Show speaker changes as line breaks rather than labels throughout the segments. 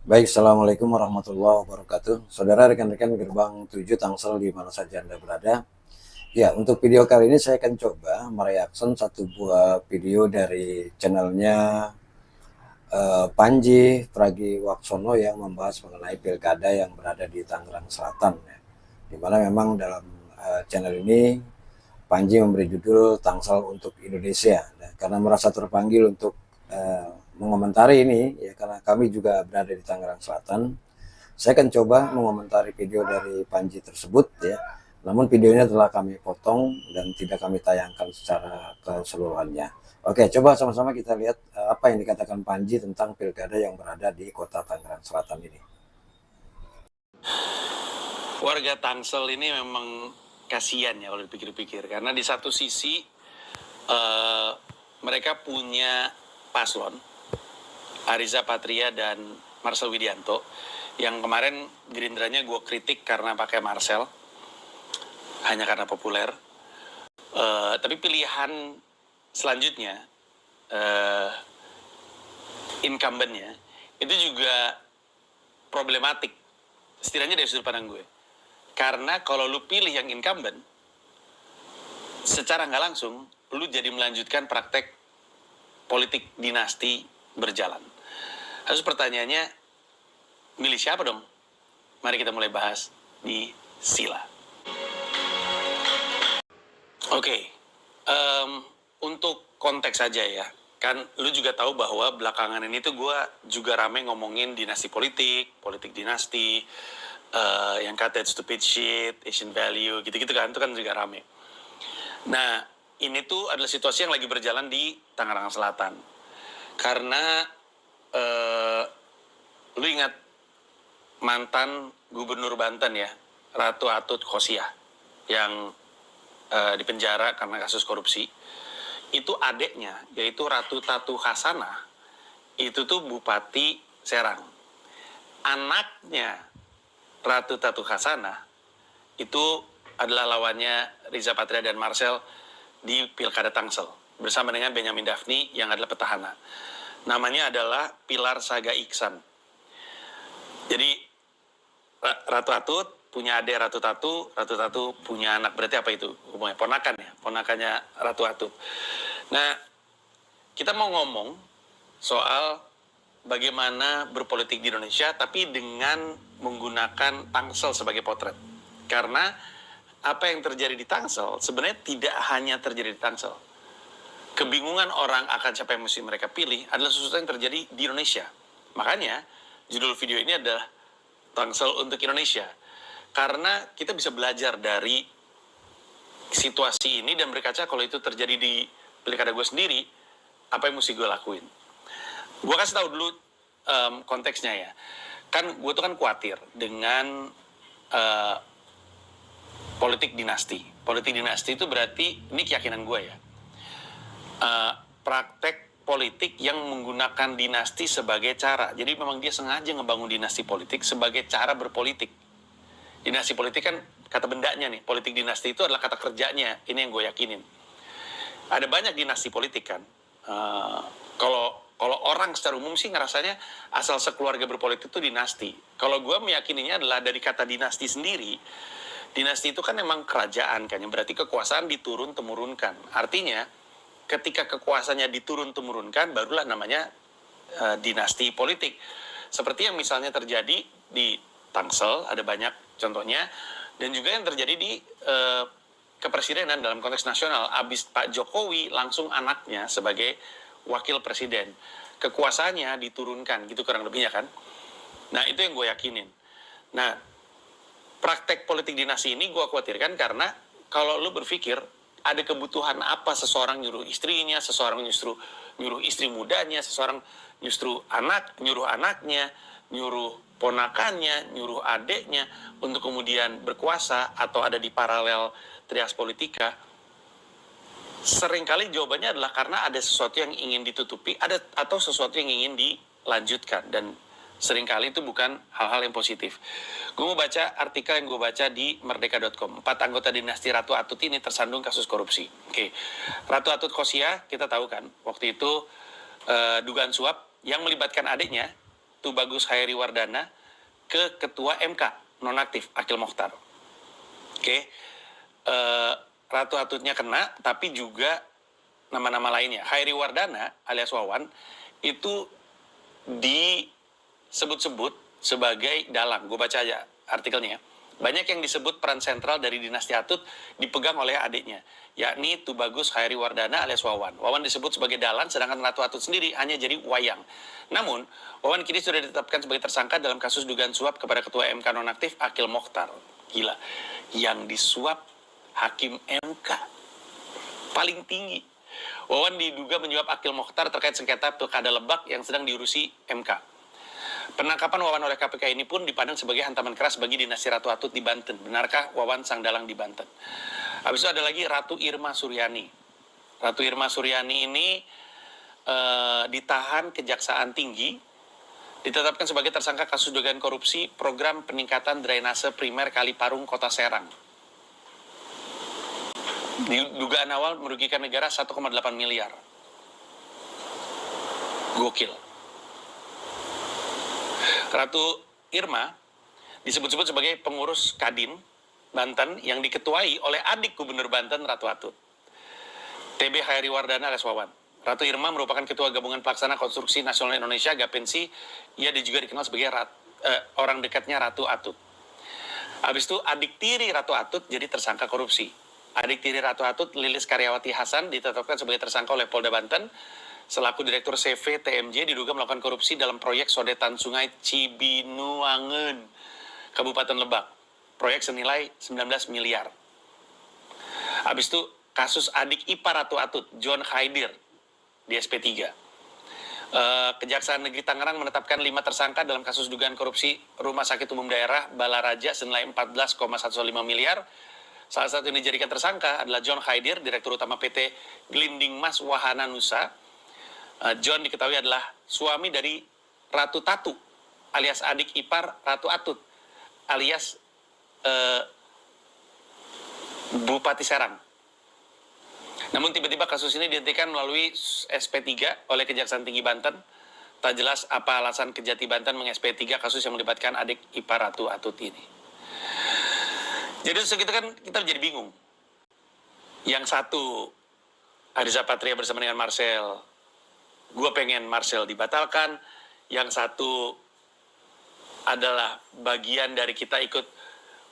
Baik, Assalamualaikum warahmatullahi wabarakatuh. Saudara rekan-rekan gerbang 7 Tangsel di mana saja Anda berada. Ya, untuk video kali ini saya akan coba mereaction satu buah video dari channelnya Panji Pragiwaksono yang membahas mengenai pilkada yang berada di Tangerang Selatan. Ya. Dimana memang dalam channel ini Panji memberi judul Tangsel untuk Indonesia. Nah, karena merasa terpanggil untuk mengomentari ini, ya karena kami juga berada di Tangerang Selatan, saya akan coba mengomentari video dari Panji tersebut ya. Namun videonya telah kami potong dan tidak kami tayangkan secara keseluruhannya. Oke, coba sama-sama kita lihat apa yang dikatakan Panji tentang pilkada yang berada di kota Tangerang Selatan ini.
Warga Tangsel ini memang kasihan ya kalau dipikir-pikir, karena di satu sisi mereka punya paslon Ariza Patria dan Marcel Widianto, yang kemarin Gerindranya gue kritik karena pakai Marcel hanya karena populer. Tapi pilihan selanjutnya incumbentnya itu juga problematik, setidaknya dari sudut pandang gue. Karena kalau lu pilih yang incumbent, secara nggak langsung, lu jadi melanjutkan praktek politik dinasti berjalan. Terus pertanyaannya, milih siapa dong? Mari kita mulai bahas di Sila. Oke, untuk konteks saja ya. Kan lu juga tahu bahwa belakangan ini tuh gue juga rame ngomongin dinasti politik dinasti, yang kata stupid shit, Asian value, gitu-gitu kan, itu kan juga rame. Nah, ini tuh adalah situasi yang lagi berjalan di Tangerang Selatan. Karena lu ingat mantan gubernur Banten ya, Ratu Atut Khosia, yang dipenjara karena kasus korupsi. Itu adeknya, yaitu Ratu Tatu Hasanah, itu tuh Bupati Serang. Anaknya Ratu Tatu Hasanah itu adalah lawannya Riza Patria dan Marcel di Pilkada Tangsel bersama dengan Benyamin Daphni yang adalah petahana. Namanya adalah Pilar Saga Iksan. Jadi Ratu Atut punya adik Ratu Tatu punya anak, berarti apa itu? Hubungannya ponakan ya, ponakannya Ratu Atut. Nah, kita mau ngomong soal bagaimana berpolitik di Indonesia tapi dengan menggunakan Tangsel sebagai potret. Karena apa yang terjadi di Tangsel sebenarnya tidak hanya terjadi di Tangsel. Kebingungan orang akan siapa yang mesti mereka pilih adalah sesuatu yang terjadi di Indonesia. Makanya judul video ini adalah Tangsel untuk Indonesia. Karena kita bisa belajar dari situasi ini dan berkaca kalau itu terjadi di pilkada gue sendiri, apa yang mesti gue lakuin. Gue kasih tahu dulu konteksnya ya. Kan gue tuh kan khawatir dengan politik dinasti. Politik dinasti itu berarti, ini keyakinan gue ya, praktek politik yang menggunakan dinasti sebagai cara. Jadi memang dia sengaja ngebangun dinasti politik sebagai cara berpolitik. Dinasti politik kan kata bendanya nih, politik dinasti itu adalah kata kerjanya. Ini yang gue yakinin. Ada banyak dinasti politik kan. Kalau orang secara umum sih ngerasanya asal sekeluarga berpolitik itu dinasti. Kalau gue meyakininya adalah dari kata dinasti sendiri. Dinasti itu kan memang kerajaan kan, yang berarti kekuasaan diturun-temurunkan. Artinya ketika kekuasaannya diturun-temurunkan, barulah namanya dinasti politik. Seperti yang misalnya terjadi di Tangsel, ada banyak contohnya, dan juga yang terjadi di kepresidenan dalam konteks nasional. Abis Pak Jokowi, langsung anaknya sebagai wakil presiden. Kekuasaannya diturunkan, gitu kurang lebihnya kan. Nah, itu yang gue yakinin. Nah, praktek politik dinasti ini gue khawatirkan karena kalau lu berpikir ada kebutuhan apa seseorang nyuruh istrinya, seseorang justru nyuruh istri mudanya, seseorang justru nyuruh anaknya, nyuruh ponakannya, nyuruh adeknya untuk kemudian berkuasa atau ada di paralel trias politika. Seringkali jawabannya adalah karena ada sesuatu yang ingin ditutupi, atau sesuatu yang ingin dilanjutkan, dan seringkali itu bukan hal-hal yang positif. Gue mau baca artikel yang gue baca di merdeka.com. 4 anggota dinasti Ratu Atut ini tersandung kasus korupsi. Oke. Ratu Atut Khosia, kita tahu kan, waktu itu dugaan suap yang melibatkan adiknya Tubagus Hairi Wardana ke Ketua MK nonaktif Akil Mokhtar. Oke, Ratu Atutnya kena, tapi juga nama-nama lainnya. Hairi Wardana alias Wawan itu disebut-sebut sebagai dalang. Gue baca aja artikelnya. Banyak yang disebut peran sentral dari dinasti Atut dipegang oleh adiknya, yakni Tubagus Hairi Wardana alias Wawan. Wawan disebut sebagai dalang, sedangkan Ratu Atut sendiri hanya jadi wayang. Namun, Wawan kini sudah ditetapkan sebagai tersangka dalam kasus dugaan suap kepada Ketua MK nonaktif Akil Mokhtar. Gila, yang disuap Hakim MK paling tinggi. Wawan diduga menyuap Akil Mokhtar terkait sengketa Pilkada Lebak yang sedang diurusi MK. Penangkapan Wawan oleh KPK ini pun dipandang sebagai hantaman keras bagi dinasti Ratu Atut di Banten. Benarkah Wawan sang dalang di Banten? Habis itu ada lagi Ratu Irma Suryani. Ratu Irma Suryani ini ditahan Kejaksaan Tinggi, ditetapkan sebagai tersangka kasus dugaan korupsi program peningkatan drainase primer Kali Parung Kota Serang. Dugaan awal merugikan negara 1,8 miliar. Gokil. Ratu Irma disebut-sebut sebagai pengurus Kadin Banten yang diketuai oleh adik Gubernur Banten Ratu Atut, TB Hairi Wardana alias Wawan. Ratu Irma merupakan Ketua Gabungan Pelaksana Konstruksi Nasional Indonesia Gapensi. Ia juga dikenal sebagai orang dekatnya Ratu Atut. Habis itu adik tiri Ratu Atut jadi tersangka korupsi. Adik tiri Ratu Atut, Lilis Karyawati Hasan, ditetapkan sebagai tersangka oleh Polda Banten selaku Direktur CV TMJ, diduga melakukan korupsi dalam proyek sodetan Sungai Cibinuangen, Kabupaten Lebak. Proyek senilai 19 miliar. Habis itu kasus adik ipar Ratu Atut, John Khaidir, di SP3. Kejaksaan Negeri Tangerang menetapkan 5 tersangka dalam kasus dugaan korupsi Rumah Sakit Umum Daerah Balaraja senilai 14,15 miliar. Salah satu yang dijadikan tersangka adalah John Khaidir, Direktur Utama PT Glinding Mas Wahana Nusa. John diketahui adalah suami dari Ratu Tatu, alias adik ipar Ratu Atut, alias Bupati Serang. Namun tiba-tiba kasus ini dihentikan melalui SP3 oleh Kejaksaan Tinggi Banten. Tak jelas apa alasan Kejati Banten meng-SP3 kasus yang melibatkan adik ipar Ratu Atut ini. Jadi segitu kan kita menjadi bingung. Yang satu, Ariza Patria bersama dengan Marcel, gue pengen Marcel dibatalkan. Yang satu adalah bagian dari kita ikut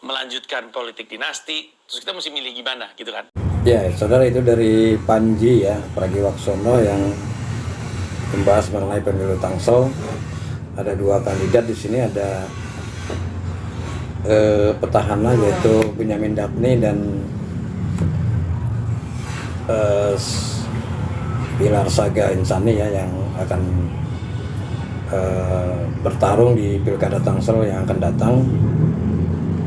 melanjutkan politik dinasti. Terus kita mesti milih gimana gitu kan.
Ya, saudara, itu dari Panji ya, Pragiwaksono yang membahas mengenai pemilu Tangsel. Ada 2 kandidat di sini, ada petahana yaitu Benyamin Dapni dan Pilar Saga Insani ya, yang akan bertarung di Pilkada Tangsel yang akan datang.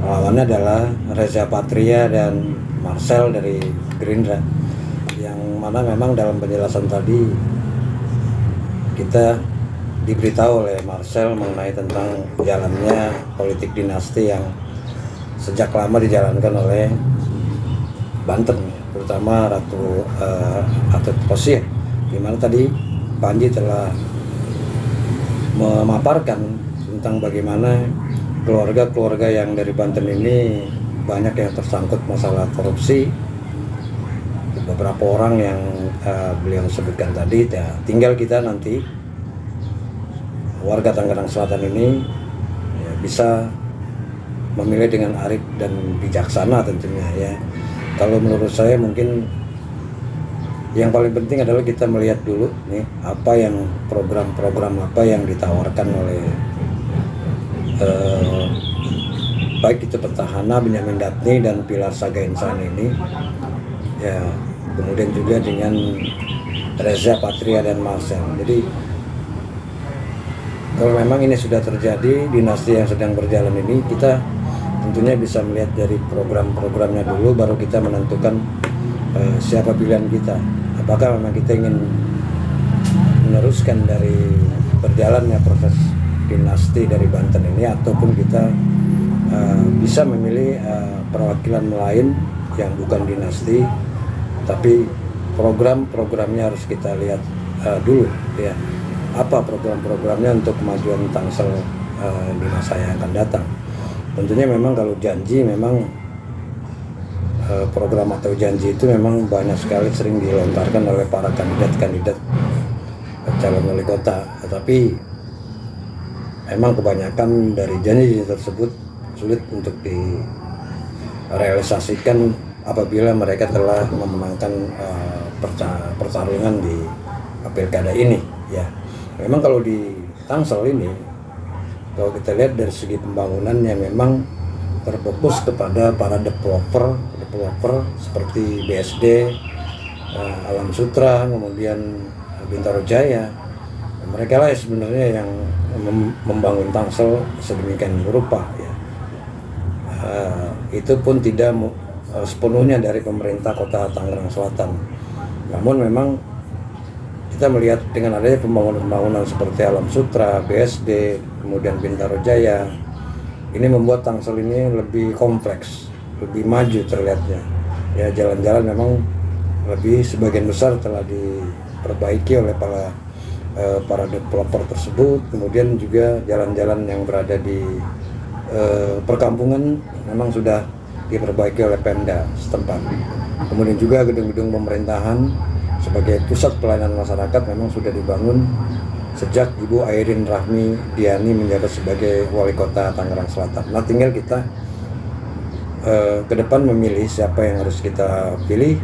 Lawannya adalah Reza Patria dan Marcel dari Gerindra, yang mana memang dalam penjelasan tadi kita diberitahu oleh Marcel mengenai tentang jalannya politik dinasti yang sejak lama dijalankan oleh Banten, terutama Ratu Atut Khosia, di mana tadi Panji telah memaparkan tentang bagaimana keluarga-keluarga yang dari Banten ini banyak yang tersangkut masalah korupsi. Beberapa orang yang beliau sebutkan tadi, ya, tinggal kita nanti warga Tangerang Selatan ini ya, bisa memilih dengan arif dan bijaksana tentunya ya. Kalau menurut saya mungkin yang paling penting adalah kita melihat dulu nih apa yang program-program apa yang ditawarkan oleh baik itu petahana Benyamin Dapni dan Pilar Saga Insani ini ya, kemudian juga dengan Reza Patria dan Marcel. Jadi kalau memang ini sudah terjadi, dinasti yang sedang berjalan ini, kita tentunya bisa melihat dari program-programnya dulu, baru kita menentukan siapa pilihan kita. Apakah memang kita ingin meneruskan dari berjalannya proses dinasti dari Banten ini, ataupun kita bisa memilih perwakilan lain yang bukan dinasti, tapi program-programnya harus kita lihat dulu ya. apa program-programnya untuk kemajuan Tangsel di masa yang akan datang. Tentunya memang kalau janji memang program atau janji itu memang banyak sekali sering dilontarkan oleh para kandidat-kandidat calon wali kota, tetapi memang kebanyakan dari janji tersebut sulit untuk direalisasikan apabila mereka telah memenangkan pertarungan di pilkada ini ya. Memang kalau di Tangsel ini, kalau kita lihat dari segi pembangunannya memang terfokus kepada para developer seperti BSD, Alam Sutra, kemudian Bintaro Jaya. Mereka lah sebenarnya yang membangun Tangsel sedemikian rupa ya. Itu pun tidak sepenuhnya dari pemerintah Kota Tangerang Selatan. Namun memang kita melihat dengan adanya pembangunan seperti Alam Sutra, BSD, kemudian Bintaro Jaya, ini membuat Tangsel ini lebih kompleks, lebih maju terlihatnya. Ya, jalan-jalan memang lebih sebagian besar telah diperbaiki oleh para developer tersebut. Kemudian juga jalan-jalan yang berada di perkampungan memang sudah diperbaiki oleh Pemda setempat. Kemudian juga gedung-gedung pemerintahan sebagai pusat pelayanan masyarakat memang sudah dibangun sejak Ibu Airin Rahmi Diani menjabat sebagai Wali Kota Tangerang Selatan. Nah, tinggal kita ke depan memilih siapa yang harus kita pilih,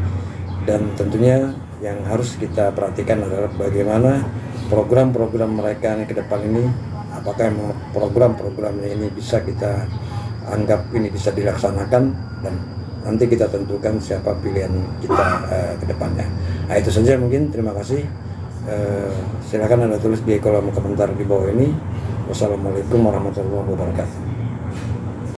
dan tentunya yang harus kita perhatikan adalah bagaimana program-program mereka ke depan ini, apakah memang program-programnya ini bisa kita anggap ini bisa dilaksanakan, dan nanti kita tentukan siapa pilihan kita ke depannya. Nah, itu saja mungkin. Terima kasih. Silakan Anda tulis di kolom komentar di bawah ini. Wassalamualaikum warahmatullahi wabarakatuh.